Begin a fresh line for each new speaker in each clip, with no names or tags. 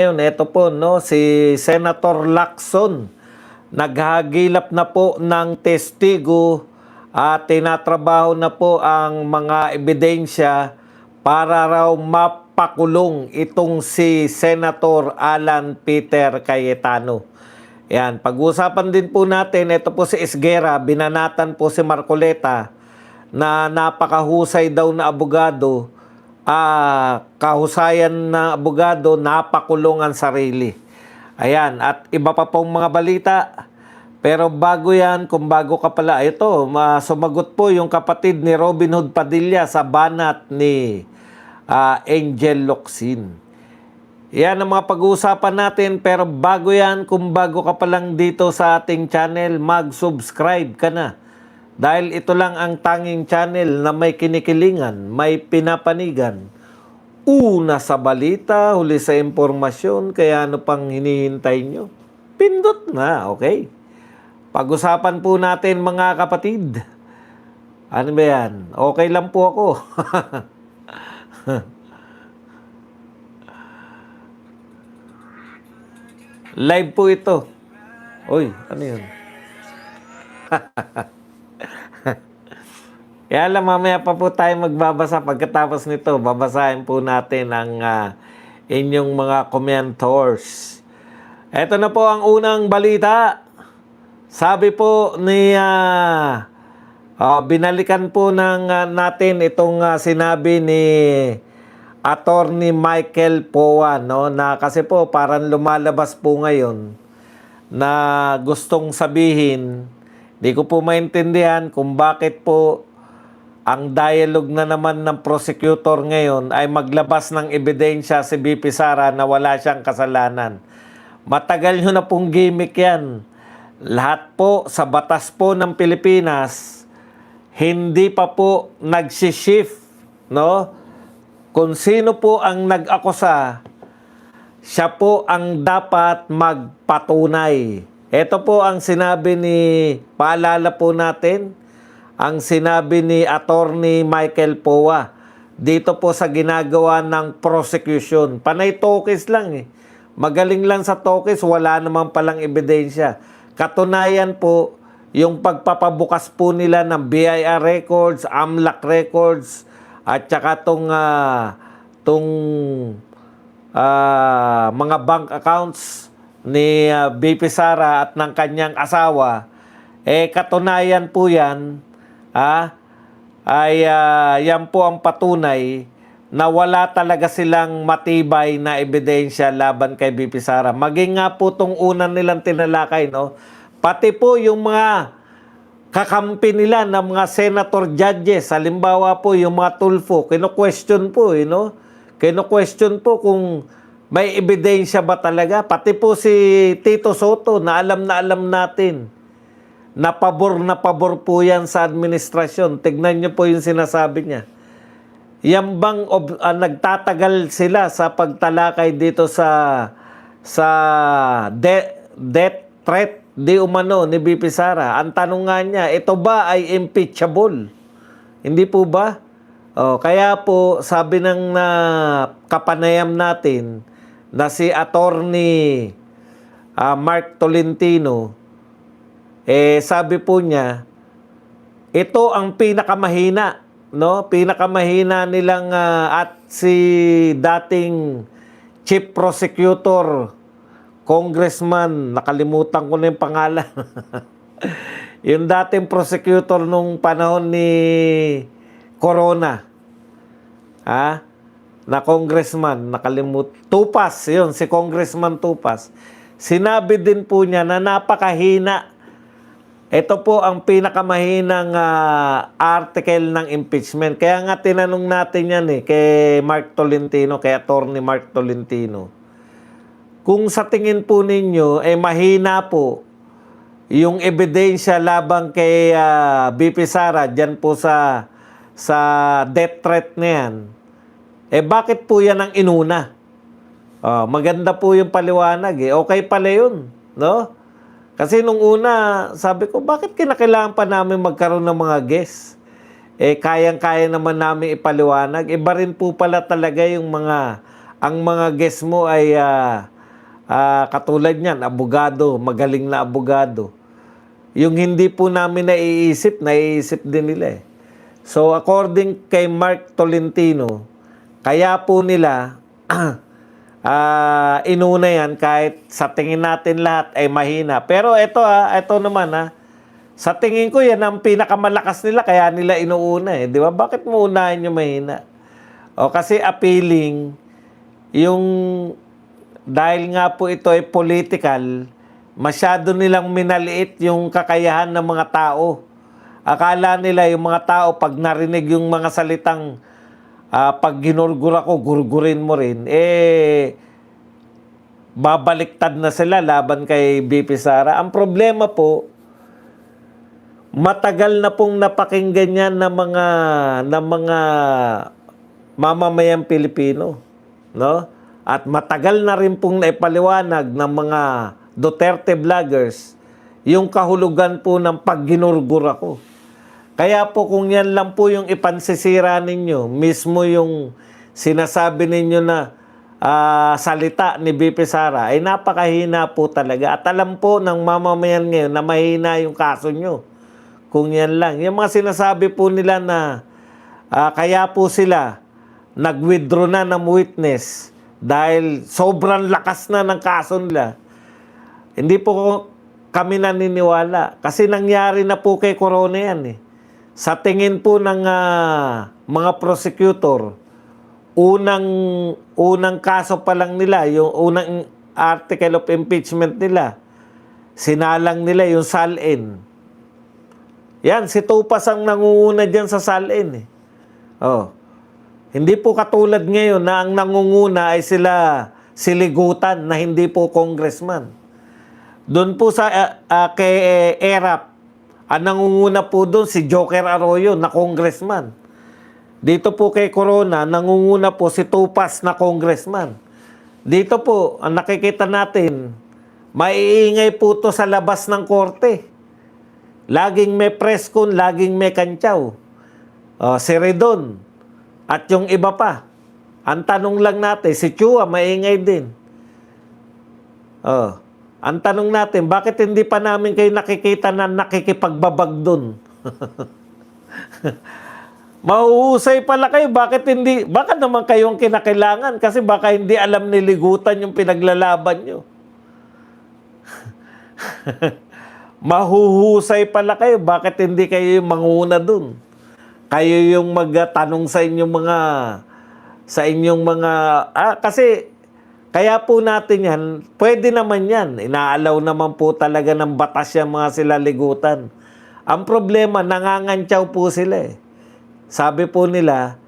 Ngayon, ito po, no, si Senator Lacson, naghagilap na po ng testigo at tinatrabaho na po ang mga ebidensya para raw mapakulong itong si Senator Alan Peter Cayetano. Yan, pag-uusapan din po natin, ito po si Esguerra, binanatan po si Marcoleta na napakahusay daw na abogado, kahusayan na abogado, napakulong ang sarili. Ayan, at iba pa pong mga balita. Pero bago yan, kung bago ka pala, ito, sumagot po yung kapatid ni Robin Hood Padilla sa banat ni Angel Locsin. Yan ang mga pag-uusapan natin, pero bago yan, kung bago ka pa lang dito sa ating channel, mag-subscribe ka na. Dahil ito lang ang tanging channel na may kinikilingan, may pinapanigan. Una sa balita, huli sa impormasyon, kaya ano pang hinihintay nyo? Pindot na, okay? Pag-usapan po natin mga kapatid. Ano ba yan? Okay lang po ako. Live po ito. Uy, ano yun? Kaya alam, mamaya pa po tayo magbabasa. Pagkatapos nito, babasahin po natin ang inyong mga commentors. Ito na po ang unang balita. Sabi po ni, binalikan po natin itong sinabi ni Attorney Michael Poa, no? Na kasi po parang lumalabas po ngayon na gustong sabihin, di ko po maintindihan kung bakit po ang dialogue na naman ng prosecutor ngayon ay maglabas ng ebidensya si BP Sara na wala siyang kasalanan. Matagal nyo na pong gimmick yan. Lahat po sa batas po ng Pilipinas, hindi pa po nagsishift, no? Kung sino po ang nag-akusa, siya po ang dapat magpatunay. Ito po ang sinabi ni, paalala po natin, ang sinabi ni Attorney Michael Poa dito po sa ginagawa ng prosecution. Panay tokis lang eh. Magaling lang sa tokis, wala naman palang ebidensya. Katunayan po, yung pagpapabukas po nila ng BIR records, AMLAC records, at saka mga bank accounts ni BP Sara at ng kanyang asawa, katunayan po yan, yan po ang patunay na wala talaga silang matibay na ebidensya laban kay BP Sara. Maging nga po itong unang nilang tinalakay, no? Pati po yung mga kakampi nila ng mga senator judges, halimbawa po yung mga Tulfo, kino-question po, no? Kino-question po kung may ebidensya ba talaga. Pati po si Tito Soto na alam natin na pabor po yan sa administrasyon. Tignan niyo po yung sinasabi niya. Yan bang nagtatagal sila sa pagtalakay dito sa death threat di umano ni BP Sara? Ang tanong nga niya, ito ba ay impeachable? Hindi po ba? Kaya po sabi ng kapanayam natin na si Attorney Mark Tolentino, sabi po niya, ito ang pinakamahina, no? Pinakamahina nilang at si dating Chief Prosecutor, Congressman, nakalimutan ko na yung pangalan. Yung dating prosecutor nung panahon ni Corona, na congressman, Tupas, yun, si Congressman Tupas. Sinabi din po niya na napakahina. Ito po ang pinakamahinang article ng impeachment. Kaya nga tinanong natin yan kay Mark Tolentino, kay Attorney Mark Tolentino. Kung sa tingin po ninyo, mahina po yung ebidensya labang kay BP Sara, dyan po sa death threat na yan, bakit po yan ang inuna? Maganda po yung paliwanag Okay pala yun, no? Kasi nung una, sabi ko, bakit kinakailangan pa namin magkaroon ng mga guests? Kayang-kaya naman namin ipaliwanag. Iba rin po pala talaga yung mga ang mga guest mo ay katulad niyan, abogado, magaling na abogado. Yung hindi po namin naiisip din nila eh. So according kay Mark Tolentino, kaya po nila inuna yan kahit sa tingin natin lahat ay mahina. Pero ito naman sa tingin ko yan ang pinakamalakas nila kaya nila inuuna eh. Di ba? Bakit mo unahin yung mahina? O kasi appealing yung dahil nga po ito ay political, masyado nilang minaliit yung kakayahan ng mga tao. Akala nila yung mga tao pag narinig yung mga salitang pag ginurgur ako, gurgurin mo rin, babaliktad na sila laban kay BP Sara. Ang problema po, matagal na pong napakinggan yan ng mga mamamayang Pilipino, no? At matagal na rin pong naipaliwanag ng mga Duterte vloggers yung kahulugan po ng pagginurgur ako. Kaya po kung yan lang po yung ipansisira ninyo, mismo yung sinasabi ninyo na salita ni BP Sara, ay napakahina po talaga. At alam po ng mamamayan ngayon na mahina yung kaso nyo. Kung yan lang. Yung mga sinasabi po nila na kaya po sila nag-withdraw na ng witness dahil sobrang lakas na ng kaso nila. Hindi po kami naniniwala. Kasi nangyari na po kay Corona yan eh. Sa tingin po ng mga prosecutor, unang kaso pa lang nila, yung unang article of impeachment nila, sinalang nila yung SALN. Yan, si Tupas ang nangunguna dyan sa SALN eh. Oh. Hindi po katulad ngayon na ang nangunguna ay si Ligutan na hindi po congressman. Doon po sa kay ERAP, ang nangunguna po doon si Joker Arroyo na congressman. Dito po kay Corona, nangunguna po si Tupas na congressman. Dito po, ang nakikita natin, maiingay po to sa labas ng korte. Laging may press con, laging may kantsaw. Si Redon. At yung iba pa, ang tanong lang natin, si Chua, maingay din. Ang tanong natin, bakit hindi pa namin kayo nakikita na nakikipagbabag dun? Mahuhusay pala kayo, bakit naman kayo ang kinakailangan? Kasi baka hindi alam ni Ligutan yung pinaglalaban nyo. Mahuhusay pala kayo, bakit hindi kayo yung manguna dun? Kayo yung magtanong sa inyong mga kasi kaya po natin yan, pwede naman yan. Inaalaw naman po talaga ng batas yung mga sila Ligutan. Ang problema, nangangantsaw po sila eh. Sabi po nila,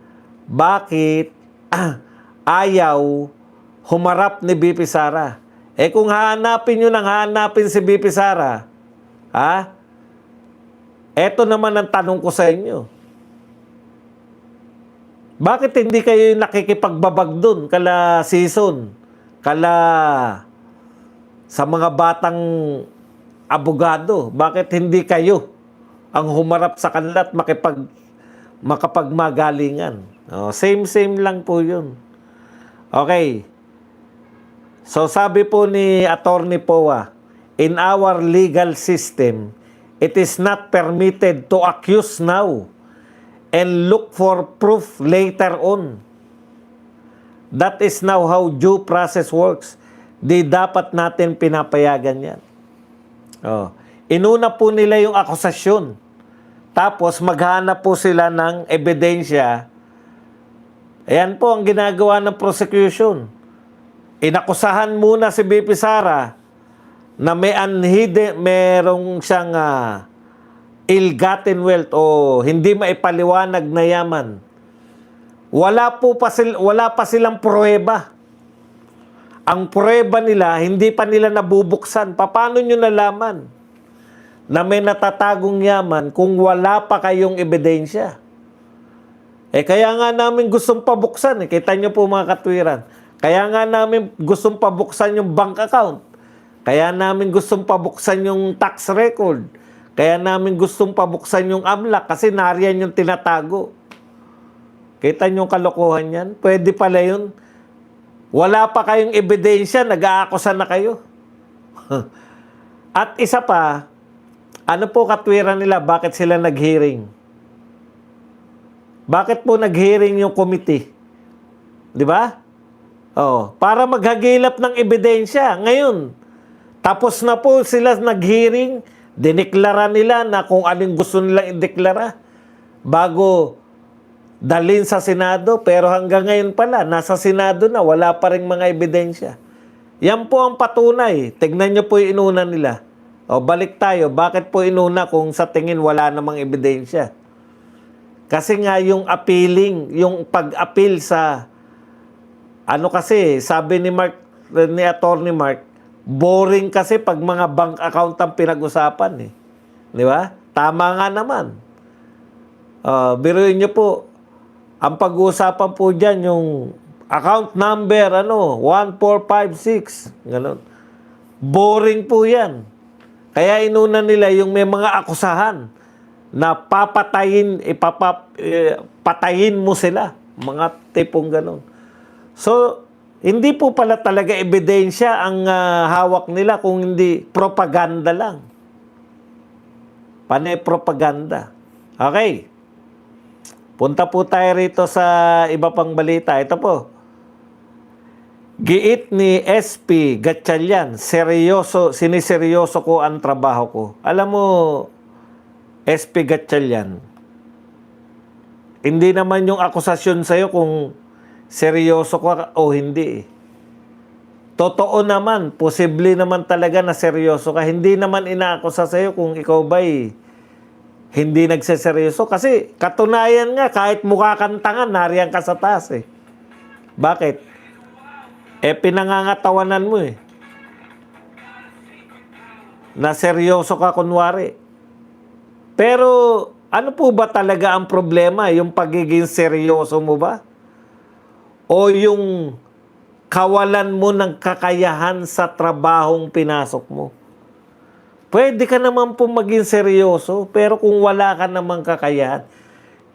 bakit ayaw humarap ni BP Sara? Kung hahanapin si BP Sara, eto naman ang tanong ko sa inyo. Bakit hindi kayo nakikipagbabag dun kala season, kala sa mga batang abogado? Bakit hindi kayo ang humarap sa kanila at makapagmagalingan? Same lang po yun. Okay. So sabi po ni Attorney Powa, in our legal system, it is not permitted to accuse now and look for proof later on. That is now how due process works. Di dapat natin pinapayagan yan. Inuna po nila yung akusasyon. Tapos maghanap po sila ng ebidensya. Ayan po ang ginagawa ng prosecution. Inakusahan muna si BP Sara na merong siyang ill-gotten wealth o hindi maipaliwanag na yaman. Wala pa silang pruweba. Ang pruweba nila, hindi pa nila nabubuksan. Paano nyo nalaman na may natatagong yaman kung wala pa kayong ebidensya? Kaya nga namin gustong pabuksan. Kita nyo po mga katwiran. Kaya nga namin gustong pabuksan yung bank account. Kaya namin gustong pabuksan yung tax record. Kaya namin gustong pabuksan yung AMLAC kasi nariyan yung tinatago. Kita nyo kalokohan yan? Pwede pala yun. Wala pa kayong ebidensya, nag-aakusa na kayo. At isa pa, ano po katwiran nila? Bakit sila nag-hearing? Bakit po nag-hearing yung committee? Di ba? Oh, para maghagilap ng ebidensya. Ngayon, tapos na po sila nag-hearing, dineklara nila na kung anong gusto nilang ideklara bago dalhin sa Senado. Pero hanggang ngayon pala, nasa Senado na, wala pa rin mga ebidensya. Yan po ang patunay. Tignan nyo po yung inuna nila. O, balik tayo. Bakit po inuna kung sa tingin wala namang ebidensya? Kasi nga yung appealing, yung pag-appeal sa ano kasi, sabi ni Attorney Mark, boring kasi pag mga bank account ang pinag-usapan eh. Di ba? Tama nga naman. Biruin nyo po, ang pag-uusapan po dyan, yung account number, 1456. Ganun. Boring po yan. Kaya inuna nila yung may mga akusahan na papatayin, patayin mo sila. Mga tipong ganun. So, hindi po pala talaga ebidensya ang hawak nila kung hindi propaganda lang. Panay propaganda. Okay. Punta po tayo rito sa iba pang balita. Ito po. Giit ni SP Gatchalian, siniseryoso ko ang trabaho ko. Alam mo, SP Gatchalian, hindi naman yung akusasyon sa'yo kung seryoso ka o hindi. Totoo naman, posible naman talaga na seryoso ka. Hindi naman inaakusa sa'yo kung ikaw ba'y hindi nagseseryoso. Kasi katunayan nga, kahit mukha kang tanga, nariyan ka sa taas eh. Bakit? Pinangangatawanan mo eh. Na seryoso ka kunwari. Pero ano po ba talaga ang problema? Yung pagiging seryoso mo ba? O yung kawalan mo ng kakayahan sa trabahong pinasok mo? Pwede ka naman po maging seryoso, pero kung wala ka namang kakayahan,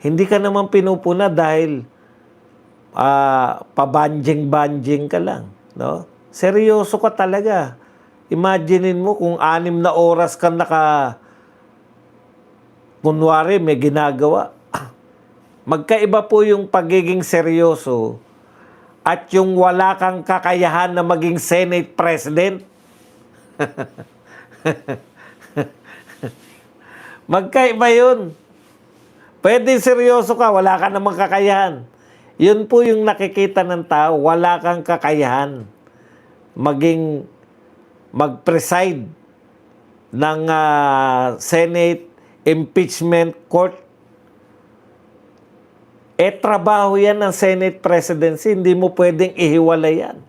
hindi ka naman pinupuna dahil pabanjing-banjing ka lang. No? Seryoso ka talaga. Imaginein mo kung 6 na oras ka kunwari may ginagawa. Magkaiba po yung pagiging seryoso at yung wala kang kakayahan na maging Senate President. Magkaiba yun. Pwede seryoso ka, wala ka namang kakayahan. Yun po yung nakikita ng tao, wala kang kakayahan mag-preside ng Senate Impeachment Court. Trabaho yan ng Senate Presidency, hindi mo pwedeng ihiwalay yan.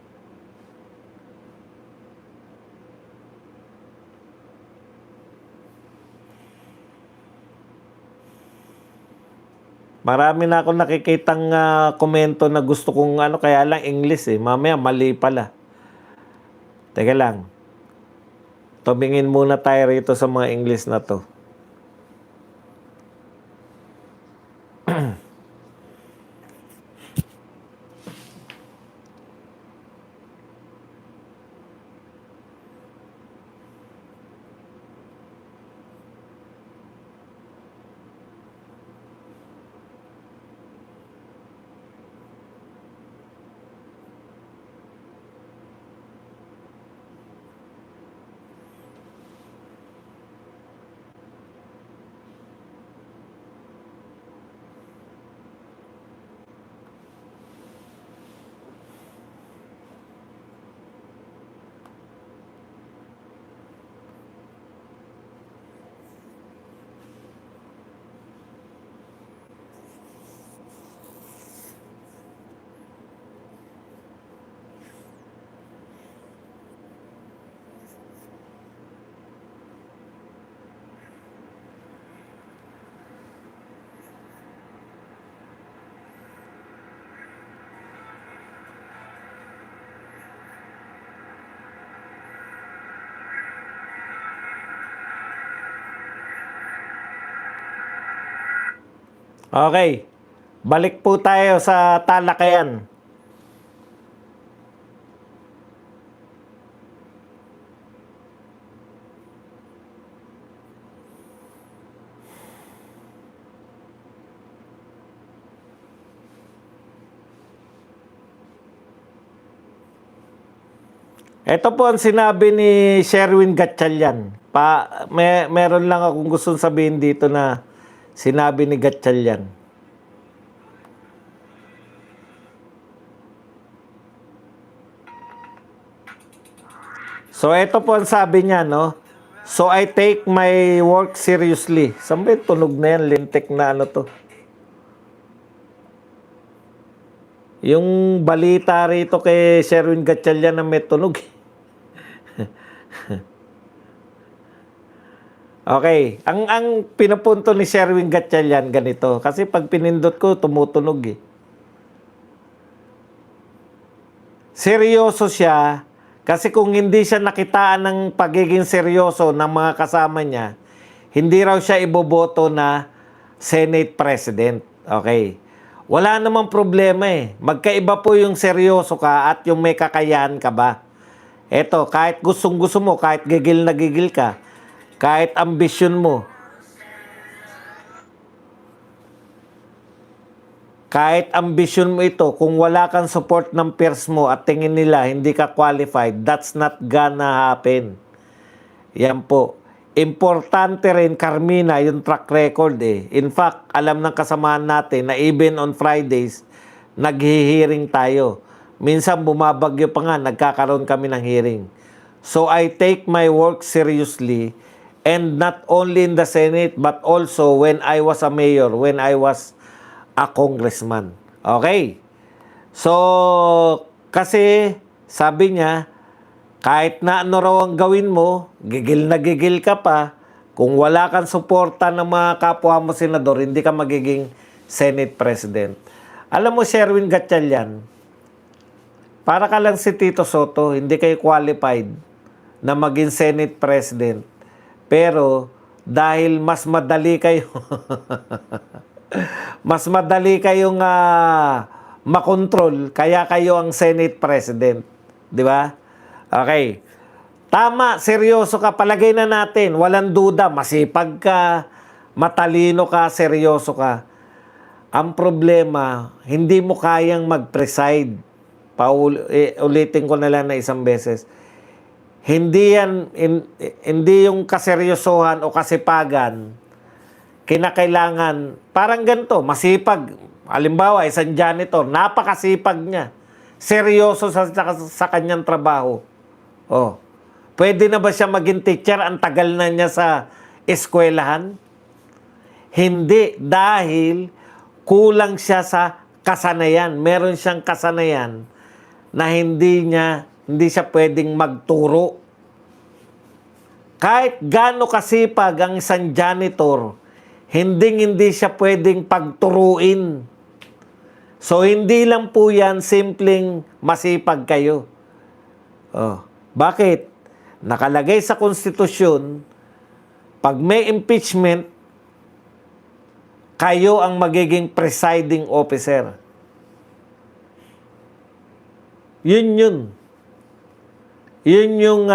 Marami na akong nakikitang komento na gusto kong kaya lang English eh. Mamaya mali pala. Teka lang. Tumingin muna tayo rito sa mga English na to. Okay. Balik po tayo sa talakayan. Ito po ang sinabi ni Sherwin Gatchalian. Meron lang akong gustong sabihin dito na sinabi ni Gatchalian. So, ito po ang sabi niya, no? So, I take my work seriously. Saan ba yung tunog na yan? Lintik na ano to? Yung balita rito kay Sherwin Gatchalian na may tunog. Okay. Ang pinapunto ni Sherwin Gatchalian ganito. Kasi pag pinindot ko, tumutunog eh. Seryoso siya. Kasi kung hindi siya nakitaan ng pagiging seryoso ng mga kasama niya, hindi raw siya iboboto na Senate President. Okay. Wala namang problema eh. Magkaiba po yung seryoso ka at yung may kakayahan ka ba. Eto, kahit gustong-gusto mo, kahit gigil na gigil ka, kahit ambisyon mo, kahit ambisyon mo ito, kung wala kang support ng peers mo at tingin nila hindi ka qualified, that's not gonna happen. Yan po. Importante rin, Carmina, yung track record eh. In fact, alam ng kasamahan natin na even on Fridays, naghihiring tayo. Minsan bumabagyo pa nga, nagkakaroon kami ng hearing. So I take my work seriously, and not only in the Senate, but also when I was a mayor, when I was a congressman. Okay? So, kasi sabi niya, kahit na ano raw ang gawin mo, gigil na gigil ka pa, kung wala kang suporta ng mga kapwa mo senador, hindi ka magiging Senate President. Alam mo, Sherwin Gatchalian, para ka lang si Tito Soto, hindi kayo qualified na maging Senate President. Pero, dahil mas madali kayo, mas madali kayong makontrol, kaya kayo ang Senate President. Di ba? Okay. Tama, seryoso ka. Palagay na natin, walang duda, masipag ka, matalino ka, seryoso ka. Ang problema, hindi mo kayang mag-preside. Ulitin ko na lang na isang beses. Hindi yung kaseryosohan o kasipagan, kinakailangan, parang ganito, masipag. Halimbawa, isang janitor, napakasipag niya. Seryoso sa kanyang trabaho. Oh. Pwede na ba siya maging teacher? Ang tagal na niya sa eskwelahan? Hindi, dahil kulang siya sa kasanayan. Meron siyang kasanayan na hindi siya pwedeng magturo. Kahit gaano kasipag ang isang janitor, hindi siya pwedeng pagturuin. So, hindi lang po yan simpleng masipag kayo. Oh. Bakit? Nakalagay sa konstitusyon, pag may impeachment, kayo ang magiging presiding officer. Yun yung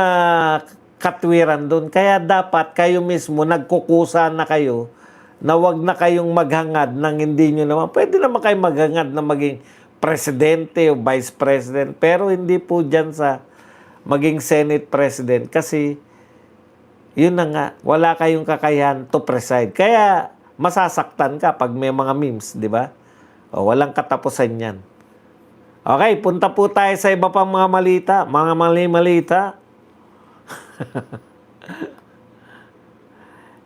katwiran doon. Kaya dapat kayo mismo, nagkukusa na kayo, na wag na kayong maghangad ng hindi nyo naman. Pwede naman kayo maghangad na maging presidente o vice president, pero hindi po dyan sa maging Senate President kasi yun na nga, wala kayong kakayahan to preside. Kaya masasaktan ka pag may mga memes, di ba? O, walang katapusan yan. Okay, punta po tayo sa iba pang mga malita. Mga mali-malita.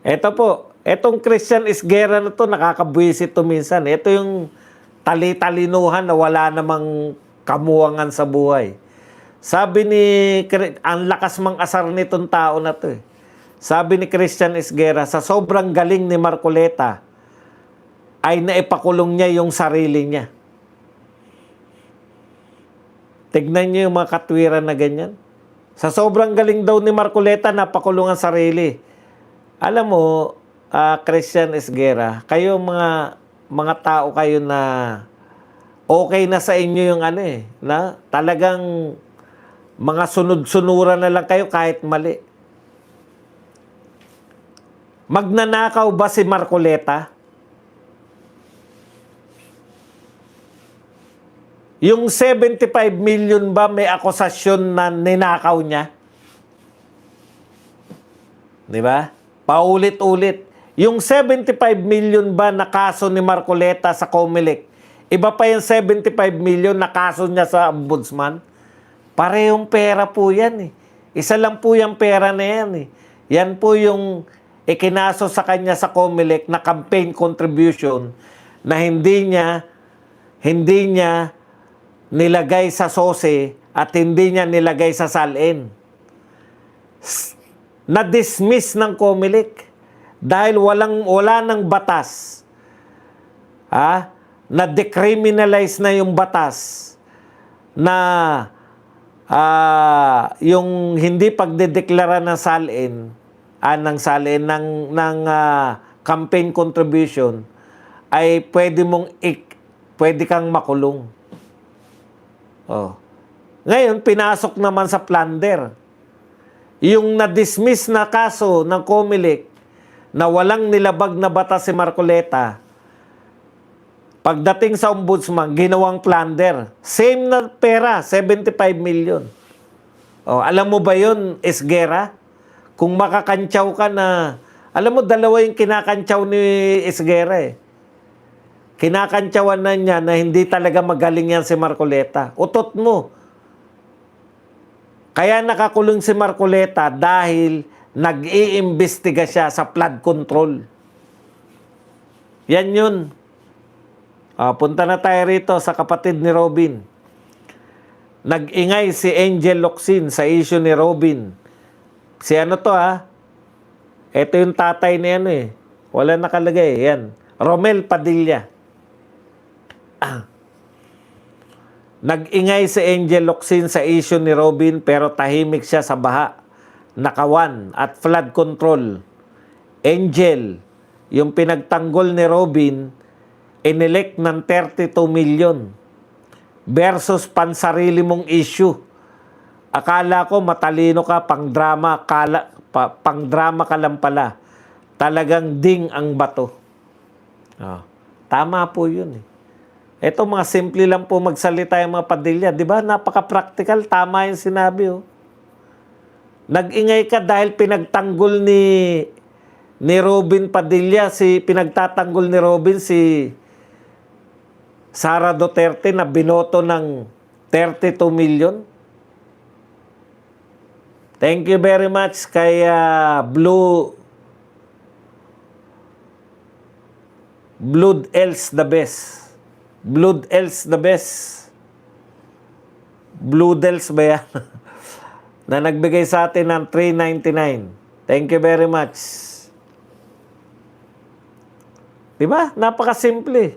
Ito po, etong Christian Esguerra na to, nakakabwisit to minsan. Ito yung tali-talinuhan na wala namang kamuwangan sa buhay. Sabi ni, ang lakas mang asar nitong tao na to eh. Sabi ni Christian Esguerra, sa sobrang galing ni Marcoleta, ay naipakulong niya yung sarili niya. Tignan niyo yung mga katwiran na ganyan. Sa sobrang galing daw ni Marcoleta, napakulong ang sarili. Alam mo, Christian Esguerra, kayo mga tao kayo na okay na sa inyo yung na talagang mga sunod-sunuran na lang kayo kahit mali. Magnanakaw ba si Marcoleta? Yung 75 million ba may akusasyon na ninakaw niya? Di ba? Paulit-ulit. Yung 75 million ba na kaso ni Marcoleta sa Comelec, iba pa yung 75 million na kaso niya sa ombudsman? Parehong pera po yan eh. Isa lang po yung pera na yan eh. Yan po yung ikinaso sa kanya sa Comelec na campaign contribution na hindi niya nilagay sa SOSE at hindi niya nilagay sa SALN. Na-dismiss ng Comelec dahil wala ng batas. Na-decriminalize na yung batas na yung hindi pagdedeklara ng SALN, ng campaign contribution ay pwede kang makulong. Oh. Ngayon, pinasok naman sa plunder. Yung na-dismiss na kaso ng Comelec na walang nilabag na batas si Marcoleta, pagdating sa ombudsman, ginawang plunder. Same na pera, 75 million. Oh, alam mo ba yun, Esguerra? Kung makakantsaw ka na, alam mo, dalawa yung kinakantsaw ni Esguerra eh. Kinakantsawan na niya na hindi talaga magaling yan si Marcoleta. Utot mo. Kaya nakakulong si Marcoleta dahil nag-iimbestiga siya sa flood control. Yan yun. Punta na tayo rito sa kapatid ni Robin. Nag-ingay si Angel Locsin sa issue ni Robin. Si ano to Ito yung tatay ni ano eh. Wala nakalagay. Yan. Romel Padilla. Nag-ingay si Angel Locsin sa issue ni Robin pero tahimik siya sa baha, nakawan at flood control. Angel, yung pinagtanggol ni Robin, inelect ng 32 million versus pansarili mong issue. Akala ko matalino ka, pang-drama ka lang pala. Talagang ding ang bato. Tama po yun eh. Ito mga simple lang po magsalita yung mga Padilla. Di ba? Napaka-practical. Tama yung sinabi. Nag-ingay ka dahil pinagtanggol ni Robin Padilla, pinagtatanggol ni Robin si Sara Duterte na binoto ng 32 million. Thank you very much kay Blood Else the Best. Blood Else the Best. Blood Else ba yan? Na nagbigay sa atin ng $3.99. Thank you very much. Diba? Napakasimple.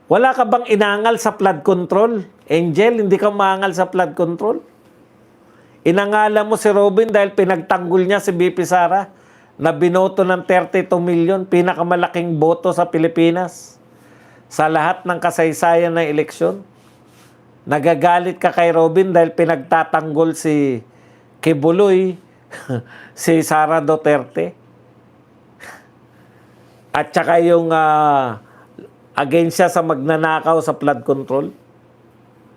Wala ka bang inangal sa flood control? Angel, hindi ka maangal sa flood control? Inangala mo si Robin dahil pinagtanggol niya si BP Sara na binoto ng 32 million, pinakamalaking boto sa Pilipinas. Sa lahat ng kasaysayan ng eleksyon. Nagagalit ka kay Robin dahil pinagtatanggol si Kibuloy, si Sara Duterte. At saka yung against siya sa magnanakaw sa flood control.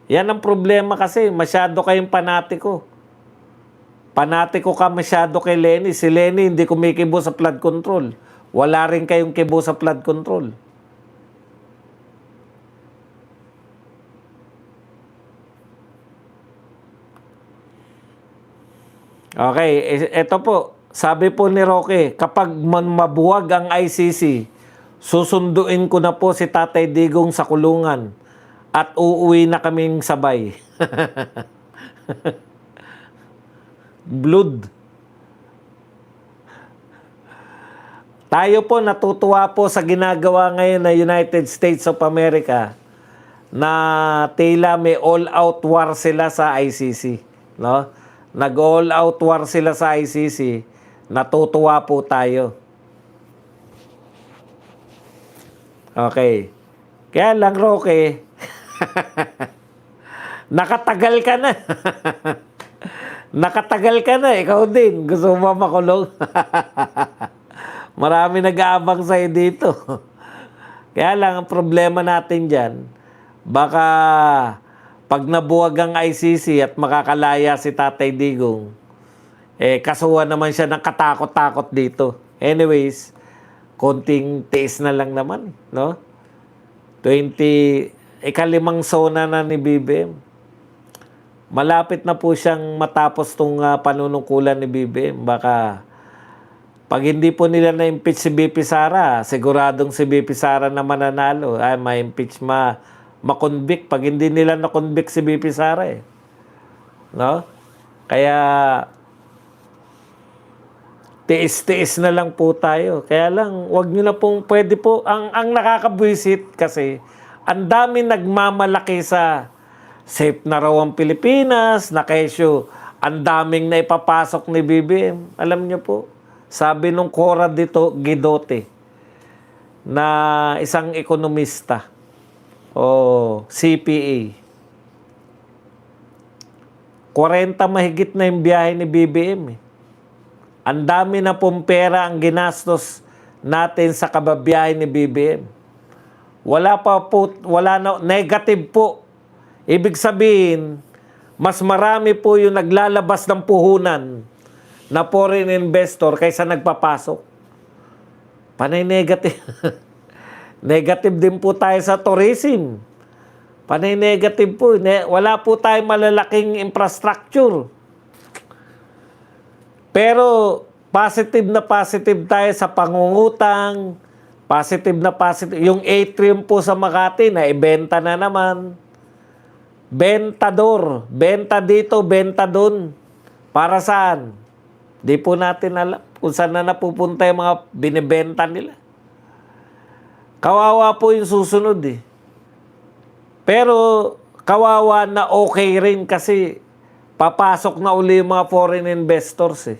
Yan ang problema kasi. Masyado kayong panatiko. Panatiko ka masyado kay Lenny. Si Lenny hindi kumikibo sa flood control. Wala rin kayong kibo sa flood control. Okay, ito po. Sabi po ni Roque, kapag mabuwag ang ICC, susunduin ko na po si Tatay Digong sa kulungan at uuwi na kaming sabay. Blood. Tayo po natutuwa po sa ginagawa ngayon ng United States of America na tila may all-out war sila sa ICC. No? Nag-all-out war sila sa ICC. Natutuwa po tayo. Okay. Kaya lang, Roque, nakatagal ka na. Nakatagal ka na. Ikaw din. Gusto mo makulong? Marami nag-aabang sa'yo dito. Kaya lang, ang problema natin dyan, Baka pag nabuwag ang ICC at makakalaya si Tatay Digong, kasuhan naman siya ng katakot-takot dito. Anyways, konting tiis na lang naman, no? 5th zona na ni BBM. Malapit na po siyang matapos tong panunungkulan ni BBM. Baka pag hindi po nila na-impeach si BP Sara, siguradong si BP Sara na mananalo. Ay, ma-impeach, ma-convict. Pag hindi nila na-convict si BP Sara, no? Kaya tiis-tiis na lang po tayo. Kaya lang, wag nyo na pong pwede po. Ang nakakabwisit kasi, ang dami nagmamalaki sa safe na raw ang Pilipinas, na kesyo, ang daming na ipapasok ni BBM. Alam nyo po, sabi nung Cora dito, Gidote, na isang ekonomista, o CPA, 40 mahigit na yung biyahe ni BBM. Ang dami na pong pera ang ginastos natin sa kababiyahe ni BBM. Wala na, negative po. Ibig sabihin, mas marami po yung naglalabas ng puhunan na foreign investor kaysa nagpapasok. Panay negative. Negative din po tayo sa tourism. Panay negative po. Wala po tayong malalaking infrastructure. Pero positive tayo sa pangungutang, positive. Yung atrium po sa Makati na ibenta na naman. Bentador. Benta dito, benta dun. Para saan? Di po natin alam kung saan na napupunta yung mga binibenta nila. Kawawa po yung susunod Pero kawawa na okay rin kasi papasok na uli yung mga foreign investors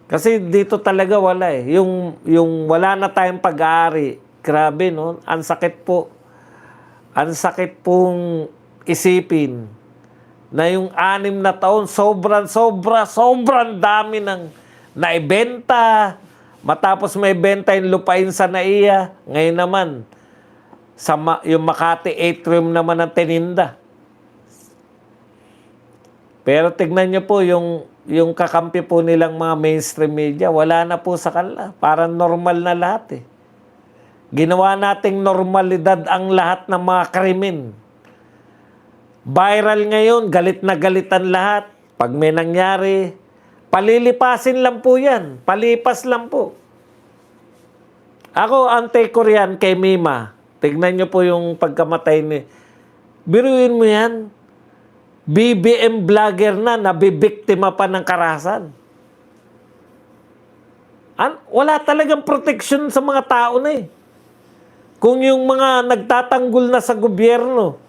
Kasi dito talaga wala Yung wala na tayong pag-aari. Grabe, no? Ang sakit po. Ang sakit pong isipin na yung 6 na taon, sobrang dami ng naibenta. Matapos may benta yung lupain sa NAIA. Ngayon naman, yung Makati atrium naman ang tininda. Pero tignan nyo po, yung kakampi po nilang mga mainstream media, wala na po sa kanila. Parang normal na lahat Ginawa nating normalidad ang lahat ng mga krimen. Viral ngayon, galit na galitan lahat. Pag may nangyari, palilipasin lang po yan. Palipas lang po. Ako, ang take ko riyan kay Mima. Tignan nyo po yung pagkamatay ni... Biruin mo yan. BBM vlogger na, nabibiktima pa ng karahasan. Wala talagang protection sa mga tao na Kung yung mga nagtatanggol na sa gobyerno,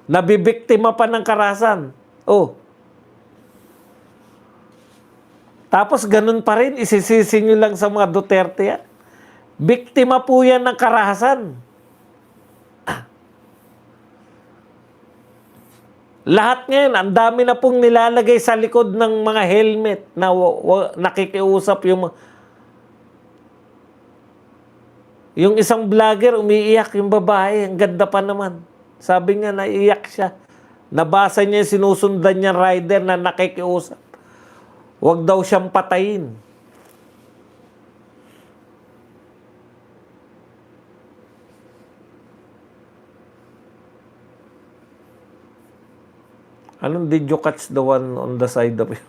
nabibiktima pa ng karahasan. Tapos ganun pa rin, isisisi nyo lang sa mga Duterte Biktima po yan ng karahasan. Lahat ngayon, ang dami na pong nilalagay sa likod ng mga helmet na nakikiusap yung isang vlogger, umiiyak yung babae, ang ganda pa naman. Sabi niya, naiiyak siya. Nabasa niya yung sinusundan niya rider na nakikiusap. Huwag daw siyang patayin. Anong did you catch the one on the side of you?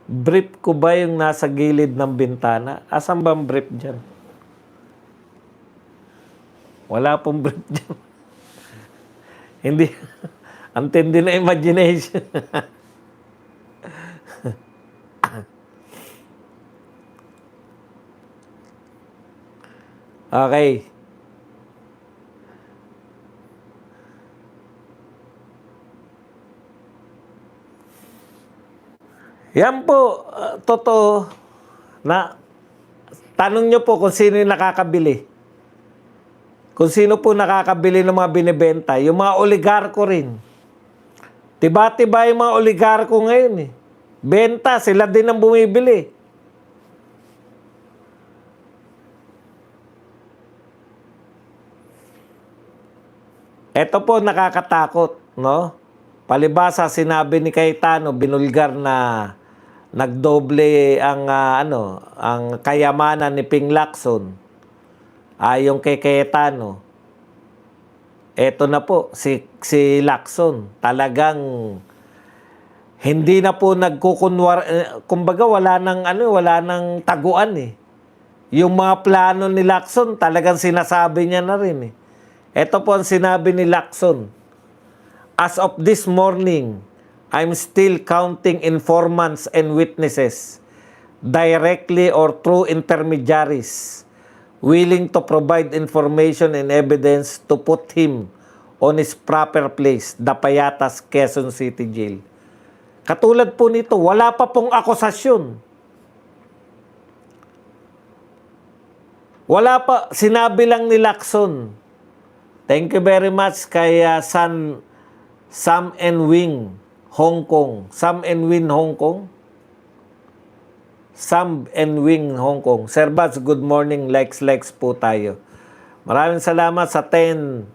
Brief ko ba yung nasa gilid ng bintana? Asan bang brief dyan? Wala pong brief dyan. Hindi. Ang tindi na imagination. Okay. Yan po, totoo na tanong nyo po kung sino yung nakakabili. Kung sino po nakakabili ng mga binibenta. Yung mga oligarko rin. Tiba-tiba yung mga oligarko ngayon Benta, sila din ang bumibili. Ito po nakakatakot, no? Palibasa sinabi ni Cayetano, binulgar na nagdoble ang ang kayamanan ni Ping Lacson. Ayon kay Cayetano, eto na po si Lacson, talagang hindi na po kumbaga wala nang taguan eh. Yung mga plano ni Lacson, talagang sinasabi niya na rin eh. Ito po ang sinabi ni Lacson. As of this morning, I'm still counting informants and witnesses, directly or through intermediaries, willing to provide information and evidence to put him on his proper place, Dapayatas, Quezon City Jail. Katulad po nito, wala pa pong akusasyon. Wala pa, sinabi lang ni Lacson. Thank you very much kay Sam and Wing, Hong Kong. Sam and Wing, Hong Kong. Sam and Wing, Hong Kong. Sir Bats, good morning. Likes po tayo. Maraming salamat sa $10.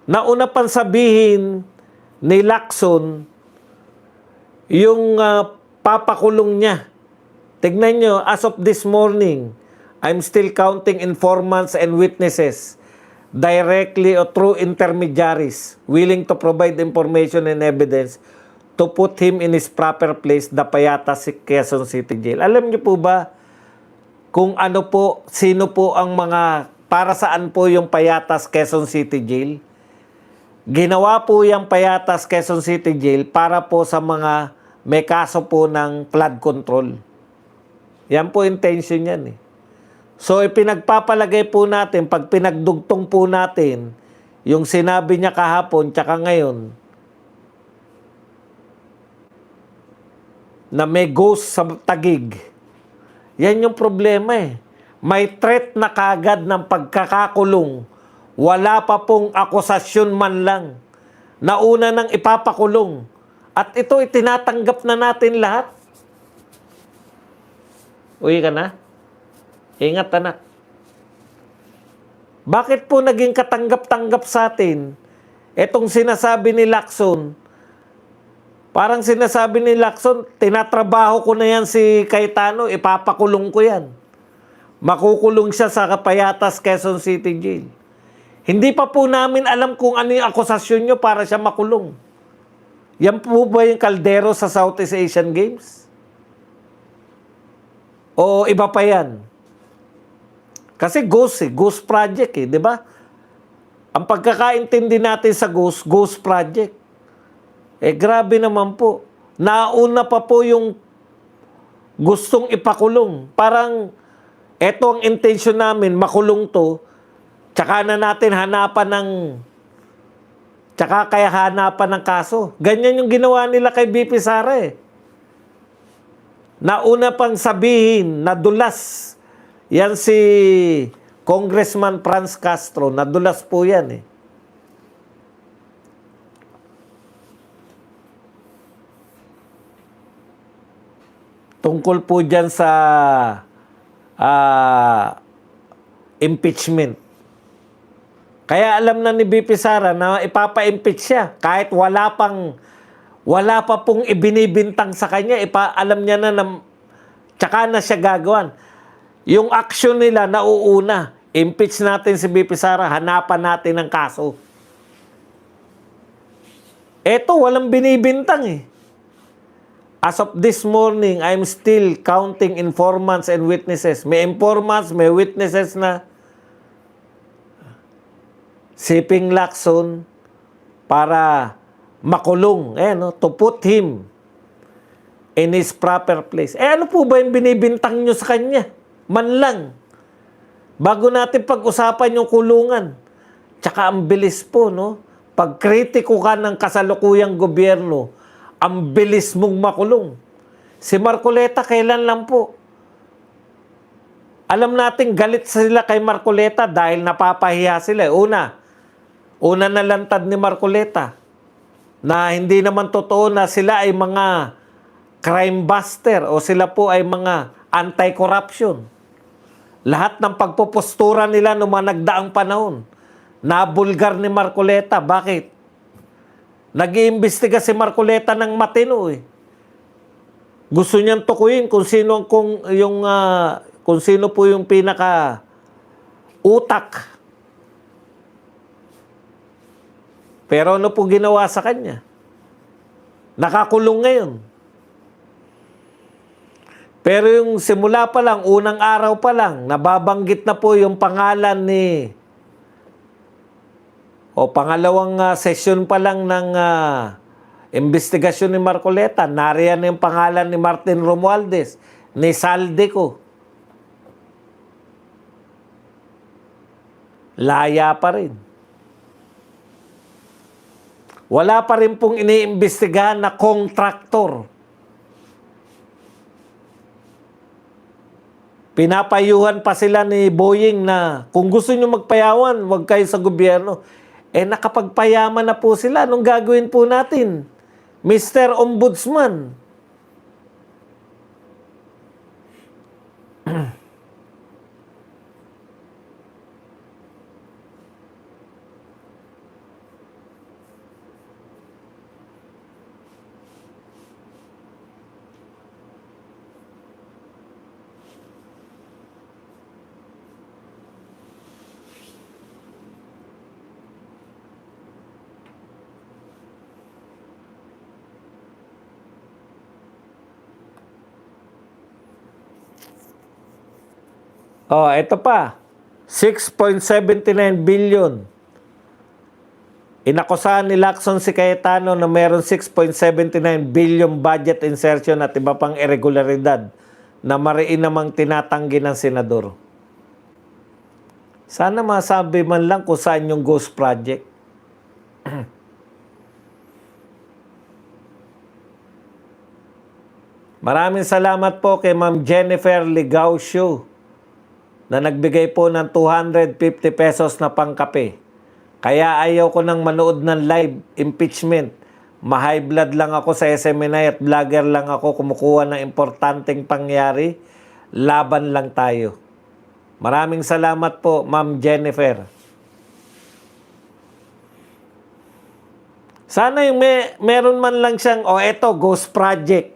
Nauna pang sabihin ni Lacson yung papakulong niya. Tignan nyo, as of this morning, I'm still counting informants and witnesses, directly or through intermediaries, willing to provide information and evidence to put him in his proper place, Dapayatas, Quezon City Jail. Alam niyo po ba kung ano po, sino po ang para saan po yung Payatas, Quezon City Jail? Ginawa po yung Payatas, Quezon City Jail para po sa mga may kaso po ng flood control. Yan po intention yan eh. So, ipinagpapalagay po natin, pag pinagdugtong po natin, yung sinabi niya kahapon, tsaka ngayon, na may ghost sa Taguig. Yan yung problema eh. May threat na kagad ng pagkakakulong. Wala pa pong akusasyon man lang. Nauna nang ipapakulong. At ito, itinatanggap na natin lahat. Uwi ka na? Ingat, anak. Bakit po naging katanggap-tanggap sa atin etong sinasabi ni Lacson? Parang sinasabi ni Lacson, tinatrabaho ko na yan si Cayetano, ipapakulong ko yan. Makukulong siya sa Payatas, Quezon City Jail. Hindi pa po namin alam kung ano yung akusasyon nyo para siya makulong. Yan po ba yung kaldero sa Southeast Asian Games? O iba pa yan? Kasi ghost project eh, di ba? Ang pagkakaintindi natin sa ghost project. Eh grabe naman po. Nauna pa po yung gustong ipakulong. Parang eto ang intention namin, makulong to. Tsaka na natin kaya hanapan ng kaso. Ganyan yung ginawa nila kay BP Sara eh. Nauna pang sabihin, nadulas. Yan si Congressman Franz Castro, nadulas po yan eh. Tungkol po dyan sa impeachment. Kaya alam na ni BP Sara na ipapa-impeach siya kahit wala pa pong ibinibintang sa kanya, alam niya na tsaka na siya gagawan. Yung action nila nauuna, impeach natin si BP Sara, hanapan natin ang kaso. Eto, walang binibintang eh. As of this morning, I'm still counting informants and witnesses. May informants, may witnesses na si Ping Lacson para makulong, to put him in his proper place. Ano po ba yung binibintang nyo sa kanya? Man lang. Bago natin pag-usapan yung kulungan. Tsaka ang bilis po, no? Pag kritiko ka ng kasalukuyang gobyerno, ang bilis mong makulong. Si Marcoleta, kailan lang po? Alam natin galit sila kay Marcoleta dahil napapahiya sila. Una na lantad ni Marcoleta na hindi naman totoo na sila ay mga crime buster o sila po ay mga anti-corruption. Lahat ng pagpupostura nila noong mga nagdaang panahon, nabulgar ni Marcoleta. Bakit? Nag-iimbestiga si Marcoleta ng matino eh. Gusto niyang tukuyin kung sino kung sino po yung pinaka utak. Pero ano po ginawa sa kanya? Nakakulong ngayon. Pero yung simula pa lang, unang araw pa lang, nababanggit na po yung pangalan pangalawang session pa lang ng investigasyon ni Marcoleta, nariyan na yung pangalan ni Martin Romualdez, ni Saldico. Laya pa rin. Wala pa rin pong iniimbestigahan na kontraktor. Pinapayuhan pa sila ni Boying na kung gusto nyo magpayawan, wag kayo sa gobyerno. Nakapagpayaman na po sila. Anong gagawin po natin? Mr. Ombudsman. Ito pa. 6.79 billion. Inakusahan ni Lacson si Cayetano na meron 6.79 billion budget insertion at iba pang irregularidad na mariin namang tinatanggi ng senador. Sana masabi man lang kung saan yung ghost project. Maraming salamat po kay Ma'am Jennifer Ligausio na nagbigay po ng 250 pesos na pangkape. Kaya ayaw ko nang manood ng live impeachment. Ma-high blood lang ako sa SMNI at vlogger lang ako, kumukuha ng importanteng pangyari. Laban lang tayo. Maraming salamat po, Ma'am Jennifer. Sana yung meron man lang siyang, eto, ghost project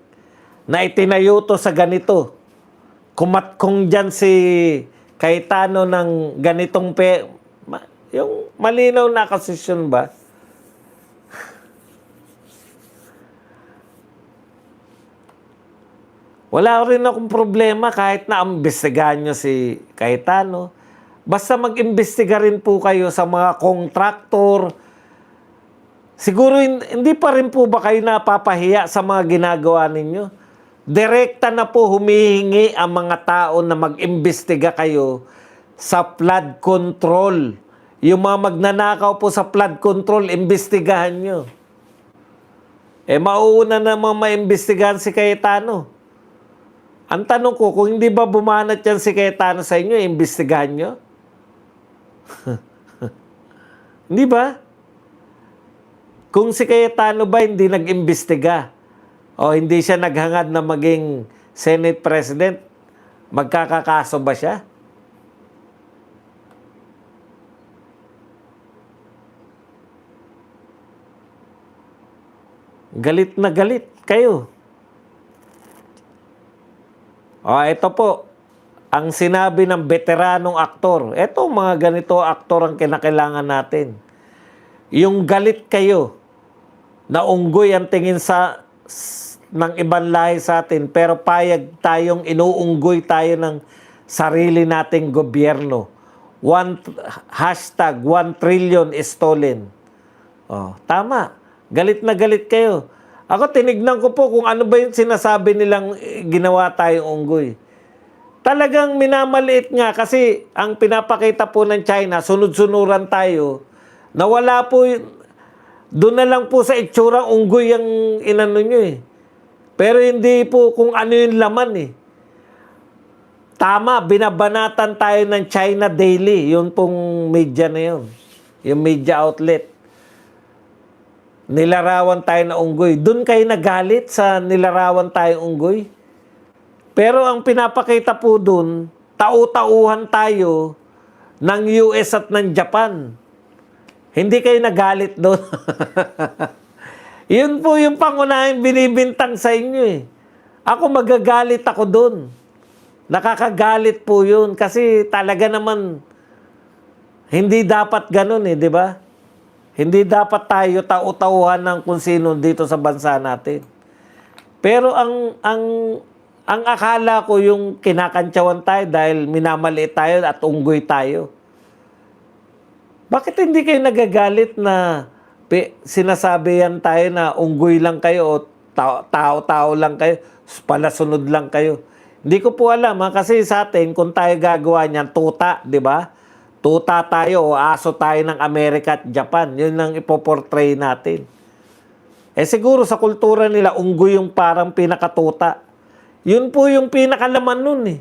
na itinayo to sa ganito. Kung dyan si Cayetano ng ganitong yung malinaw na kasisyon ba? Wala rin akong problema kahit na imbestigahan nyo si Cayetano. Basta mag-imbestiga rin po kayo sa mga kontraktor. Siguro hindi pa rin po ba kayo napapahiya sa mga ginagawa ninyo? Direkta na po humihingi ang mga tao na mag-imbestiga kayo sa flood control. Yung mga magnanakaw po sa flood control, imbestigahan nyo. Mauuna namang maimbestigahan si Cayetano. Ang tanong ko, kung hindi ba bumanat yan si Cayetano sa inyo, imbestigahan nyo? Hindi ba? Kung si Cayetano ba hindi nag-imbestiga, o hindi siya naghangad na maging Senate President, magkakakaso ba siya? Galit na galit kayo. Ito po, ang sinabi ng veteranong aktor. Ito, mga ganito aktor ang kinakailangan natin. Yung galit kayo, na unggoy ang tingin ng ibang lahi sa atin, pero payag tayong inuunggoy tayo ng sarili nating gobyerno. Hashtag 1 trillion is stolen. Tama. Galit na galit kayo. Ako, tinignan ko po kung ano ba yung sinasabi nilang ginawa tayong unggoy. Talagang minamaliit nga kasi ang pinapakita po ng China, sunod-sunuran tayo, na wala po, doon na lang po sa itsurang unggoy ang inano nyo eh. Pero hindi po kung ano yung laman eh. Tama, binabanatan tayo ng China Daily, yun pong media na yun. Yung media outlet. Nilarawan tayo na unggoy. Doon kayo nagalit sa nilarawan tayong unggoy. Pero ang pinapakita po doon, tau-tauhan tayo ng US at ng Japan. Hindi kayo nagalit doon. Yun po yung pangunahing binibintang sa inyo eh. Ako magagalit ako doon. Nakakagalit po yun kasi talaga naman hindi dapat ganun eh, di ba? Hindi dapat tayo tau-tauhan ng kung sino dito sa bansa natin. Pero ang akala ko yung kinakantsawan tayo dahil minamaliit tayo at unggoy tayo. Bakit hindi kayo nagagalit na sinasabi yan tayo na unggoy lang kayo o tao-tao lang kayo, palasunod lang kayo? Hindi ko po alam kasi sa atin kung tayo gagawa niyan, tuta, di ba? Tuta tayo o aso tayo ng Amerika at Japan. Yun ang ipoportray natin. Eh siguro sa kultura nila, unggoy yung parang pinakatuta. Yun po yung pinakalaman nun eh.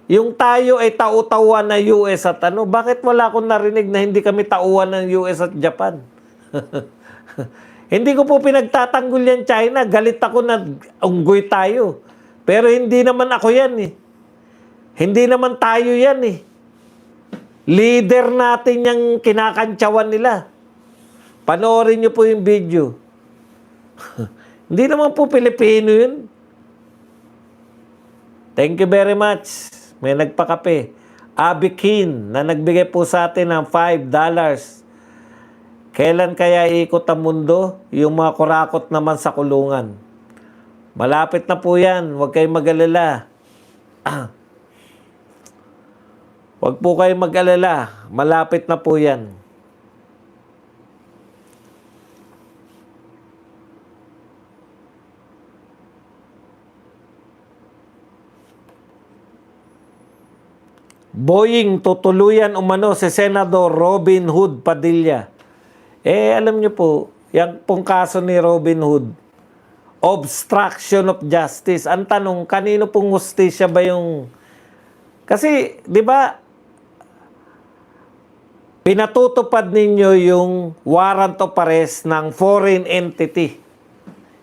Yung tayo ay tau-tauhan na US at ano, bakit wala akong narinig na hindi kami tauhan ng US at Japan? Hindi ko po pinagtatanggol yan China. Galit ako na unggoy tayo. Pero hindi naman ako yan eh. Hindi naman tayo yan eh. Leader natin yung kinakantsawan nila. Panoorin nyo po yung video. Hindi naman po Pilipino yun. Thank you very much. May nagpakape. Abby Kin na nagbigay po sa atin ng $5. Kailan kaya iikot ang mundo? Yung mga kurakot naman sa kulungan. Malapit na po yan. Huwag kayong mag-alala. Huwag po kayong mag-alala. Malapit na po yan. Boying tutuluyan umano si Senador Robin Hood Padilla. Alam nyo po, yung pong kaso ni Robin Hood, obstruction of justice. Ang tanong, kanino pong hustisya ba yung... Kasi, di ba, pinatutupad ninyo yung warrant of arrest ng foreign entity.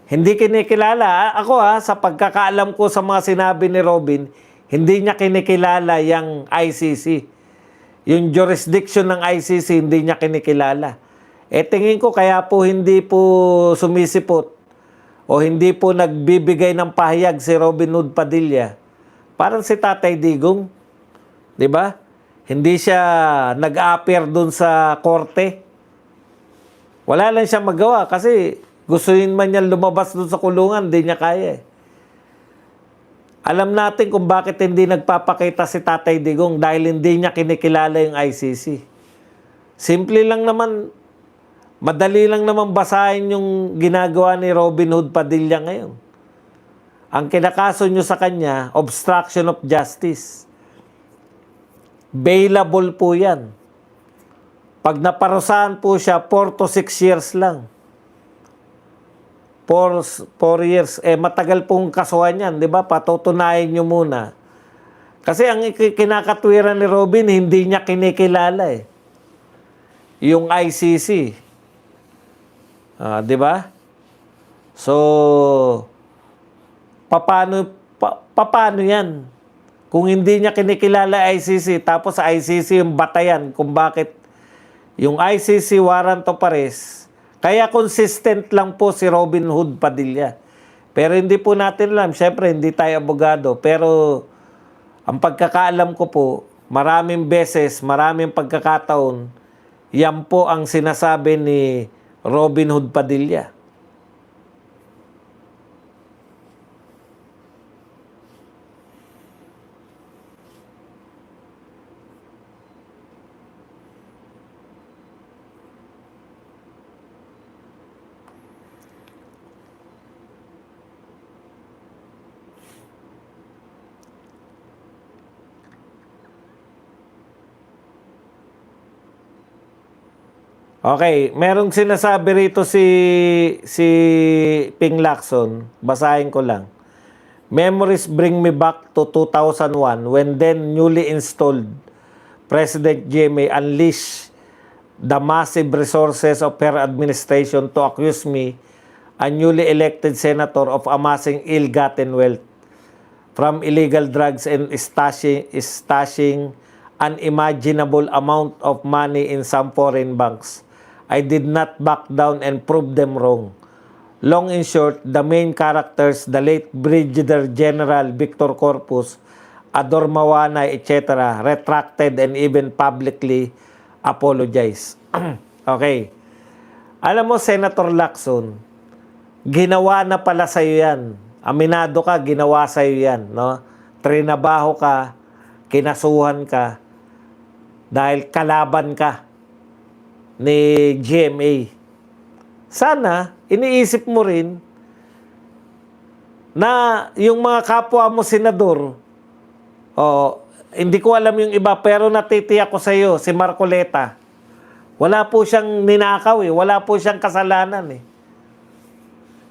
Hindi kinikilala. Ako sa pagkakaalam ko sa mga sinabi ni Robin, hindi niya kinikilala yung ICC. Yung jurisdiction ng ICC, hindi niya kinikilala. Tingin ko kaya po hindi po sumisipot o hindi po nagbibigay ng pahayag si Robin Hood Padilla. Parang si Tatay Digong. Di ba? Hindi siya nag-appear dun sa korte. Wala lang siya magawa kasi gustuin man niya lumabas dun sa kulungan, hindi niya kaya eh. Alam natin kung bakit hindi nagpapakita si Tatay Digong dahil hindi niya kinikilala yung ICC. Simple lang naman, madali lang naman basahin yung ginagawa ni Robin Hood Padilla ngayon. Ang kinakaso nyo sa kanya, obstruction of justice. Bailable po yan. Pag naparusahan po siya, 4 to 6 years lang. 4 years. Matagal pong kasuhan yan, di ba? Patutunayan nyo muna. Kasi ang kinakatwiran ni Robin, hindi niya kinikilala eh. Yung ICC. Di ba? So, paano yan? Kung hindi niya kinikilala ICC, tapos ICC yung batayan kung bakit yung ICC warrant of arrest, kaya consistent lang po si Robin Hood Padilla. Pero hindi po natin alam. Siyempre, hindi tayo abogado. Pero ang pagkakaalam ko po, maraming beses, maraming pagkakataon, yan po ang sinasabi ni Robin Hood Padilla. Okay, merong sinasabi rito si Ping Lacson, basahin ko lang. Memories bring me back to 2001 when then newly installed President GMA unleashed the massive resources of her administration to accuse me, a newly elected senator, of amassing ill-gotten wealth. from illegal drugs and stashing unimaginable amount of money in some foreign banks. I did not back down and prove them wrong. Long and short, the main characters, the late Brigadier General Victor Corpus, Ador Mawana, etc., retracted and even publicly apologized. Okay. Alam mo, Senator Lacson, ginawa na pala sa'yo yan. Aminado ka, ginawa sa'yo yan. No? Trinabaho ka, kinasuhan ka, dahil kalaban ka ni GMA. Sana, iniisip mo rin na yung mga kapwa mo senador, hindi ko alam yung iba, pero natitiyak ko sa iyo, si Marcoleta, wala po siyang ninakaw wala po siyang kasalanan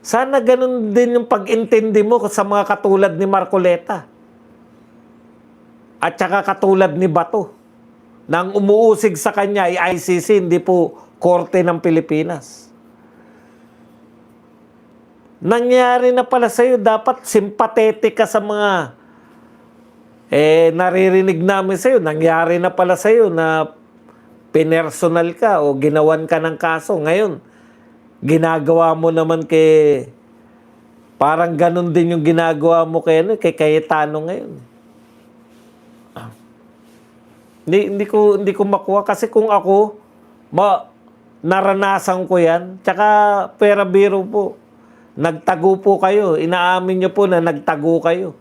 Sana ganun din yung pag-intindi mo sa mga katulad ni Marcoleta. At saka katulad ni Bato. Nang umuusig sa kanya ay ICC, hindi po Korte ng Pilipinas. Nangyari na pala sa'yo, dapat sympathetic ka sa mga naririnig namin sa'yo. Nangyari na pala sa'yo na pinersonal ka o ginawan ka ng kaso. Ngayon, ginagawa mo naman parang ganun din yung ginagawa mo kay Cayetano ngayon. Hindi ko makuha kasi kung ako, naranasan ko yan. Tsaka pera biro po. Nagtago po kayo. Inaamin nyo po na nagtago kayo.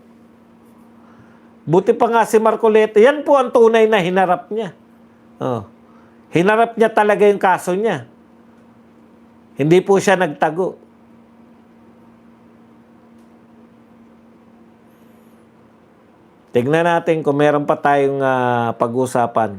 Buti pa nga si Marcoleta. Yan po ang tunay na hinarap niya. Hinarap niya talaga yung kaso niya. Hindi po siya nagtago. Tignan natin kung meron pa tayong pag-usapan.